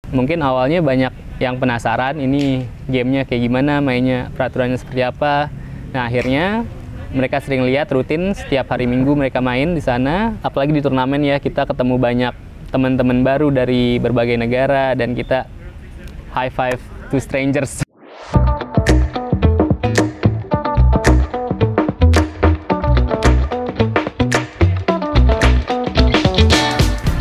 Mungkin awalnya banyak yang penasaran ini gamenya kayak gimana, mainnya peraturannya seperti apa. Nah akhirnya mereka sering lihat rutin setiap hari Minggu mereka main di sana. Apalagi di turnamen ya, kita ketemu banyak teman-teman baru dari berbagai negara dan kita high five to strangers.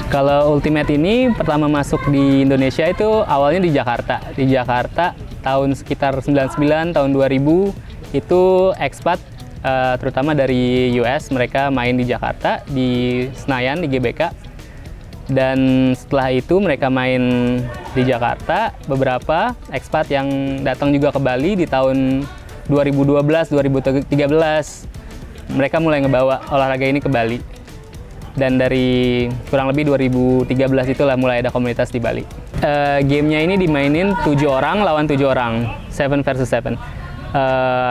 Kalau Ultimate ini pertama masuk di Indonesia itu awalnya di Jakarta. Di Jakarta tahun sekitar 99, tahun 2000 itu expat terutama dari US, mereka main di Jakarta, di Senayan, di GBK. Dan setelah itu mereka main di Jakarta, beberapa expat yang datang juga ke Bali di tahun 2012, 2013. Mereka mulai ngebawa olahraga ini ke Bali. Dan dari kurang lebih 2013 itulah mulai ada komunitas di Bali. Gamenya ini dimainin 7 orang lawan 7 orang, 7 versus 7.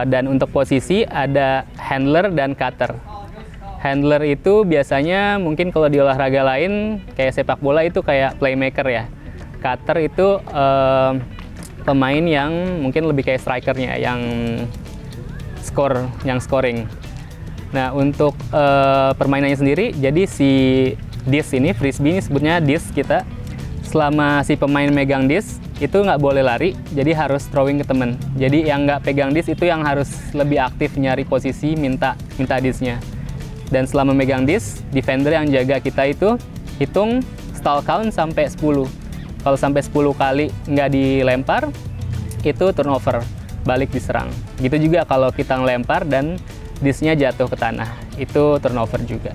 Dan untuk posisi ada handler dan cutter. Handler itu biasanya mungkin kalau di olahraga lain kayak sepak bola itu kayak playmaker ya. Cutter itu pemain yang mungkin lebih kayak strikernya, yang scoring. Nah untuk permainannya sendiri, jadi si disc ini, frisbee ini sebutnya disc kita. Selama si pemain megang disc itu nggak boleh lari, jadi harus throwing ke temen. Jadi yang nggak pegang disc itu yang harus lebih aktif nyari posisi, minta discnya. Dan selama megang disc, defender yang jaga kita itu hitung stall count sampai 10. Kalau sampai 10 kali nggak dilempar, itu turnover, balik diserang. Gitu juga kalau kita ngelempar dan discnya jatuh ke tanah, itu turnover juga.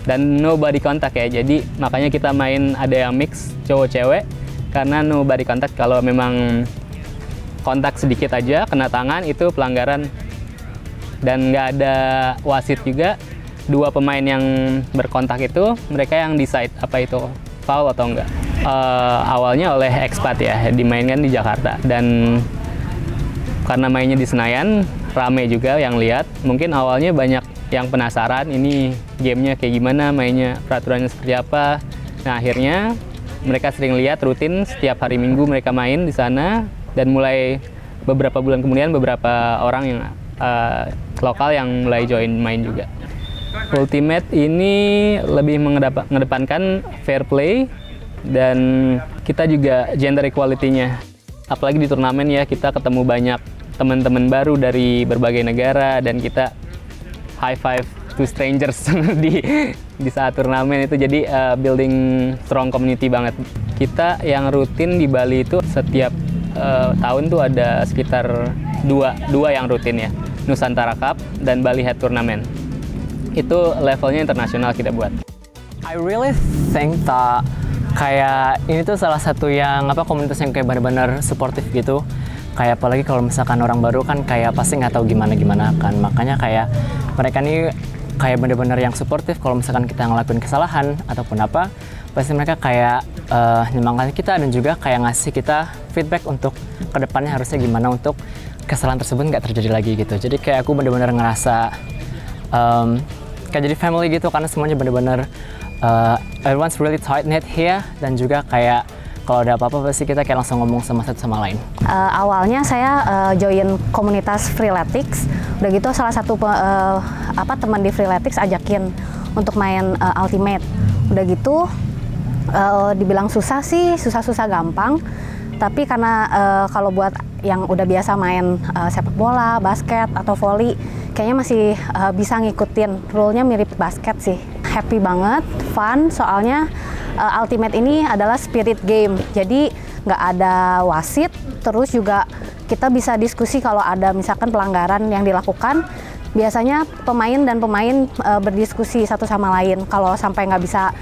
Dan no body contact ya, jadi makanya kita main ada yang mix cowok-cewek, karena no body contact. Kalau memang kontak sedikit aja, kena tangan, itu pelanggaran. Dan nggak ada wasit juga, dua pemain yang berkontak itu, mereka yang decide apa itu foul atau enggak. Awalnya oleh expat ya, dimainkan di Jakarta. Dan karena mainnya di Senayan, rame juga yang lihat. Mungkin awalnya banyak yang penasaran ini gamenya kayak gimana, mainnya peraturannya seperti apa. Nah akhirnya mereka sering lihat rutin setiap hari Minggu mereka main di sana. Dan mulai beberapa bulan kemudian beberapa orang yang lokal yang mulai join main juga. Ultimate ini lebih mengedepankan fair play dan kita juga gender equality-nya. Apalagi di turnamen ya, kita ketemu banyak teman-teman baru dari berbagai negara dan kita high five to strangers di saat turnamen itu. Jadi building strong community banget. Kita yang rutin di Bali itu setiap tahun tuh ada sekitar dua yang rutin ya, Nusantara Cup dan Bali Head Tournament. Itu levelnya internasional kita buat. I really think that kayak ini tuh salah satu yang komunitas yang kayak benar-benar suportif gitu. Kayak apalagi kalau misalkan orang baru kan kayak pasti nggak tahu gimana kan. Makanya kayak mereka nih kayak benar-benar yang suportif. Kalau misalkan kita ngelakuin kesalahan ataupun apa, pasti mereka kayak nyemangati kita dan juga kayak ngasih kita feedback untuk kedepannya harusnya gimana untuk kesalahan tersebut nggak terjadi lagi gitu. Jadi kayak aku benar-benar ngerasa kayak jadi family gitu, karena semuanya benar-benar everyone's really tight knit here. Dan juga kayak kalau ada apa-apa pasti kita kayak langsung ngomong sama satu sama lain. Awalnya saya join komunitas Freeletics. Udah gitu salah satu teman di Freeletics ajakin untuk main Ultimate. Udah gitu dibilang susah sih, susah-susah gampang. Tapi karena kalau buat yang udah biasa main sepak bola, basket atau volley, kayaknya masih bisa ngikutin. Rule-nya mirip basket sih. Happy banget, fun, soalnya Ultimate ini adalah spirit game, jadi nggak ada wasit, terus juga kita bisa diskusi kalau ada misalkan pelanggaran yang dilakukan. Biasanya pemain dan pemain berdiskusi satu sama lain. Kalau sampai nggak bisa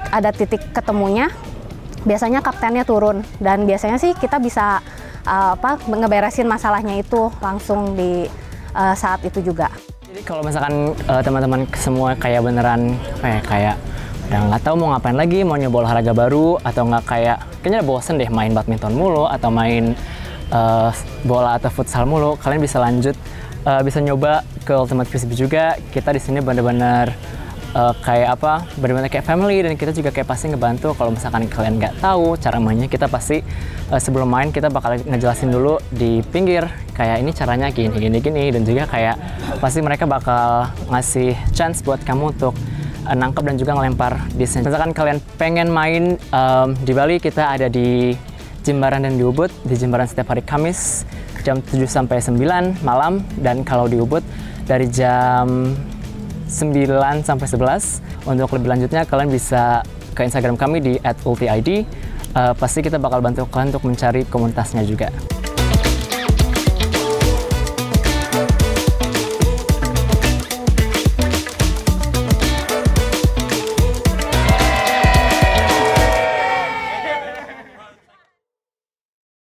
ada titik ketemunya, biasanya kaptennya turun, dan biasanya sih kita bisa ngeberesin masalahnya itu langsung di saat itu juga. Jadi kalau misalkan teman-teman semua kayak beneran kayak udah nggak tahu mau ngapain lagi, mau nyoba olahraga baru, atau nggak kayaknya udah bosen deh main badminton mulu atau main bola atau futsal mulu, kalian bisa lanjut bisa nyoba ke Ultimate Frisbee juga. Kita di sini bener-bener kayak apa, benar-benar kayak family, dan kita juga kayak pasti ngebantu kalau misalkan kalian nggak tahu cara mainnya, kita pasti sebelum main kita bakal ngejelasin dulu di pinggir kayak ini caranya gini, dan juga kayak pasti mereka bakal ngasih chance buat kamu untuk nangkep dan juga ngelempar disnya. Misalkan kalian pengen main di Bali, kita ada di Jimbaran dan di Ubud. Di Jimbaran setiap hari Kamis jam 7 sampai 9 malam, dan kalau di Ubud dari jam 9 sampai 11. Untuk lebih lanjutnya kalian bisa ke Instagram kami di @ultiid. Pasti kita bakal bantu kalian untuk mencari komunitasnya juga.